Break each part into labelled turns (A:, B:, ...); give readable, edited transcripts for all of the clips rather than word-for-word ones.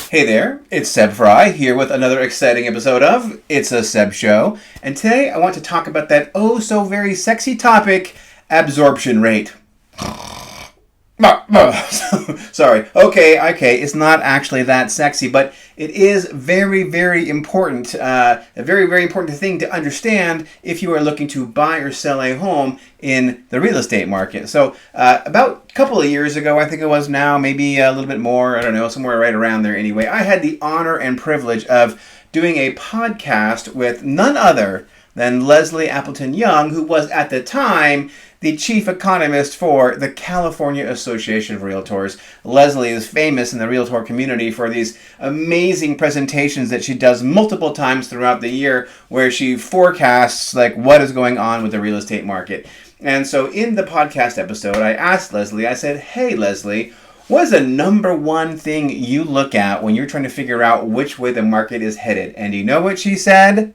A: Hey there, it's Seb Fry here with another exciting episode of It's a Seb Show. And today I want to talk about that oh so very sexy topic, absorption rate. Sorry. Okay. It's not actually that sexy, but it is very, very important. A very, very important thing to understand if you are looking to buy or sell a home in the real estate market. So about a couple of years ago, I think it was now, maybe a little bit more, I don't know, somewhere right around there anyway, I had the honor and privilege of doing a podcast with none other than Leslie Appleton-Young, who was at the time the Chief Economist for the California Association of REALTORS. Leslie is famous in the realtor community for these amazing presentations that she does multiple times throughout the year where she forecasts like what is going on with the real estate market. And so in the podcast episode, I asked Leslie, I said, hey Leslie, what is the number one thing you look at when you're trying to figure out which way the market is headed? And you know what she said?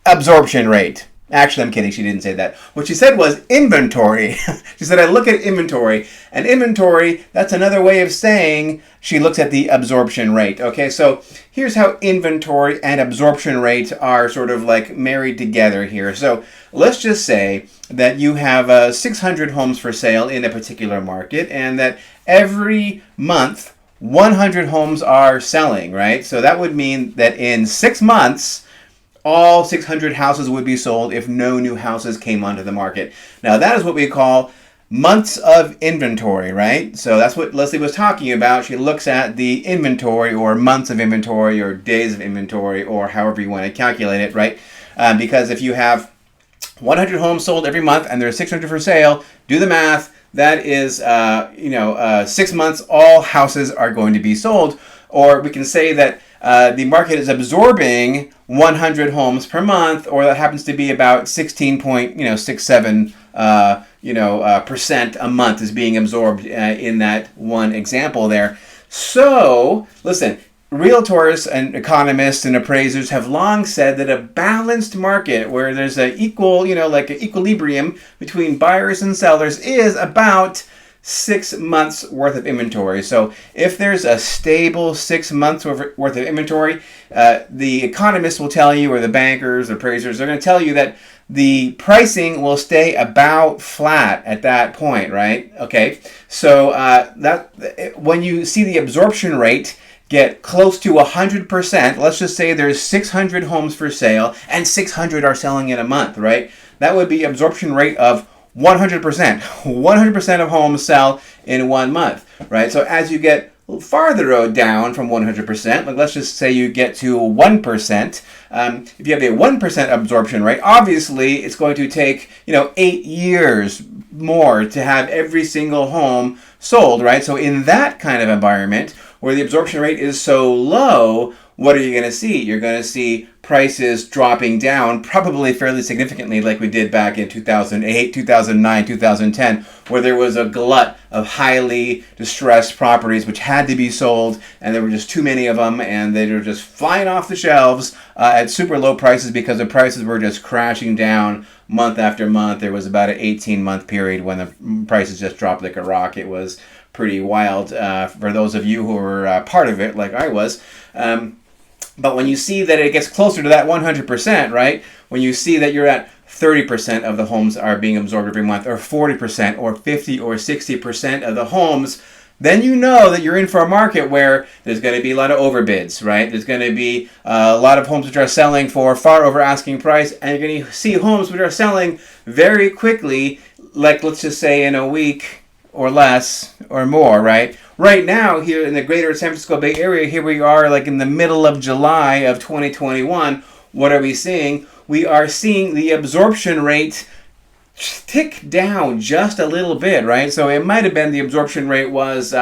A: Absorption rate. Actually, I'm kidding. She didn't say that. What she said was inventory. She said, I look at inventory. And inventory, that's another way of saying she looks at the absorption rate. Okay, so here's how inventory and absorption rate are sort of like married together here. So let's just say that you have 600 homes for sale in a particular market and that every month 100 homes are selling, right? So that would mean that in 6 months, all 600 houses would be sold if no new houses came onto the market. Now that is what we call months of inventory, right? So that's what Leslie was talking about. She looks at the inventory or months of inventory or days of inventory or however you want to calculate it, right? Because if you have 100 homes sold every month and there's 600 for sale, do the math. That is, 6 months, all houses are going to be sold. Or we can say that the market is absorbing 100 homes per month, or that happens to be about 16.67 percent a month is being absorbed in that one example there. So, listen, realtors and economists and appraisers have long said that a balanced market where there's an equilibrium between buyers and sellers is about 6 months worth of inventory. So if there's a stable 6 months worth of inventory, the economists will tell you, or the bankers, the appraisers, they're going to tell you that the pricing will stay about flat at that point, right? Okay, so when you see the absorption rate get close to 100%, let's just say there's 600 homes for sale and 600 are selling in a month, right? That would be absorption rate of 100%. 100% of homes sell in 1 month, right? So as you get farther down from 100%, like let's just say you get to 1%, if you have a 1% absorption rate, obviously it's going to take 8 years more to have every single home sold, right? So in that kind of environment where the absorption rate is so low, what are you going to see? You're going to see prices dropping down probably fairly significantly like we did back in 2008, 2009, 2010, where there was a glut of highly distressed properties which had to be sold, and there were just too many of them, and they were just flying off the shelves at super low prices because the prices were just crashing down month after month. There was about an 18-month period when the prices just dropped like a rock. It was pretty wild for those of you who were part of it, like I was. But when you see that it gets closer to that 100%, right? When you see that you're at 30% of the homes are being absorbed every month, or 40%, or 50 or 60% of the homes, then you know that you're in for a market where there's going to be a lot of overbids, right? There's going to be a lot of homes which are selling for far over asking price, and you're going to see homes which are selling very quickly, like let's just say in a week or less or more, right? Right now, here in the greater San Francisco Bay Area, here we are like in the middle of July of 2021. What are we seeing? We are seeing the absorption rate tick down just a little bit, right? So it might have been the absorption rate was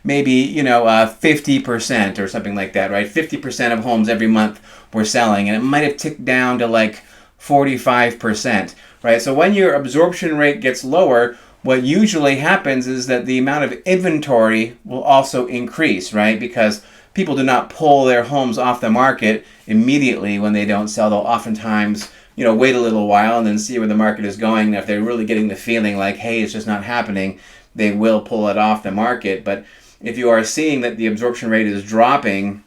A: maybe 50% or something like that, right? 50% of homes every month were selling, and it might have ticked down to like 45%, right? So when your absorption rate gets lower, what usually happens is that the amount of inventory will also increase, right? Because people do not pull their homes off the market immediately when they don't sell. They'll oftentimes, wait a little while and then see where the market is going. And if they're really getting the feeling like, hey, it's just not happening, they will pull it off the market. But if you are seeing that the absorption rate is dropping,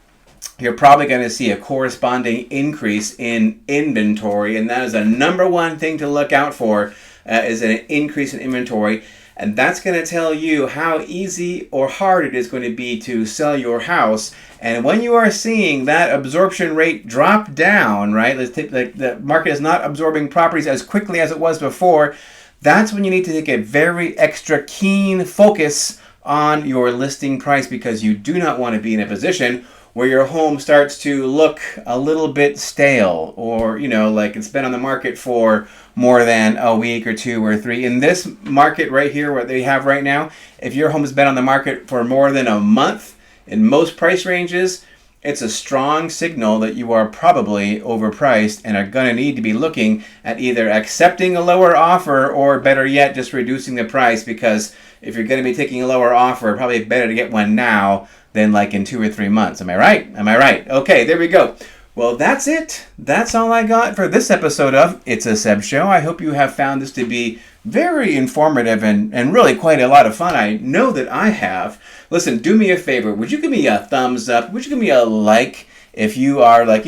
A: you're probably going to see a corresponding increase in inventory, and that is the number one thing to look out for, is an increase in inventory. And that's going to tell you how easy or hard it is going to be to sell your house. And when you are seeing that absorption rate drop down, right, like the market is not absorbing properties as quickly as it was before, that's when you need to take a very extra keen focus on your listing price, because you do not want to be in a position where your home starts to look a little bit stale, or, like it's been on the market for more than a week or 2 or 3. In this market right here, what they have right now, if your home has been on the market for more than a month, in most price ranges, it's a strong signal that you are probably overpriced and are going to need to be looking at either accepting a lower offer, or better yet, just reducing the price, because if you're going to be taking a lower offer, probably better to get one now than like in 2 or 3 months. Am I right? Am I right? Okay, there we go. Well, that's it. That's all I got for this episode of It's a Seb Show. I hope you have found this to be very informative and really quite a lot of fun. I know that I have. Listen, do me a favor. Would you give me a thumbs up? Would you give me a like if you are like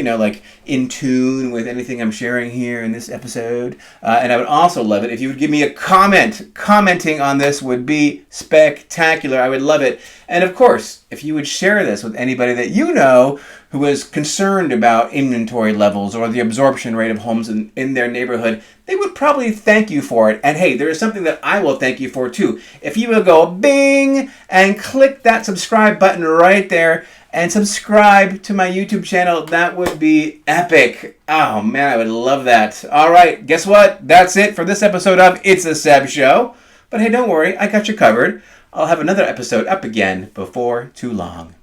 A: in tune with anything I'm sharing here in this episode? And I would also love it if you would give me a comment. Commenting on this would be spectacular. I would love it. And of course, if you would share this with anybody that you know who is concerned about inventory levels or the absorption rate of homes in their neighborhood, they would probably thank you for it. And hey, there is something that I will thank you for too. If you will go bing and click that subscribe button right there and subscribe to my YouTube channel, that would be epic. Oh man, I would love that. All right, guess what? That's it for this episode of It's a Seb Show. But hey, don't worry, I got you covered. I'll have another episode up again before too long.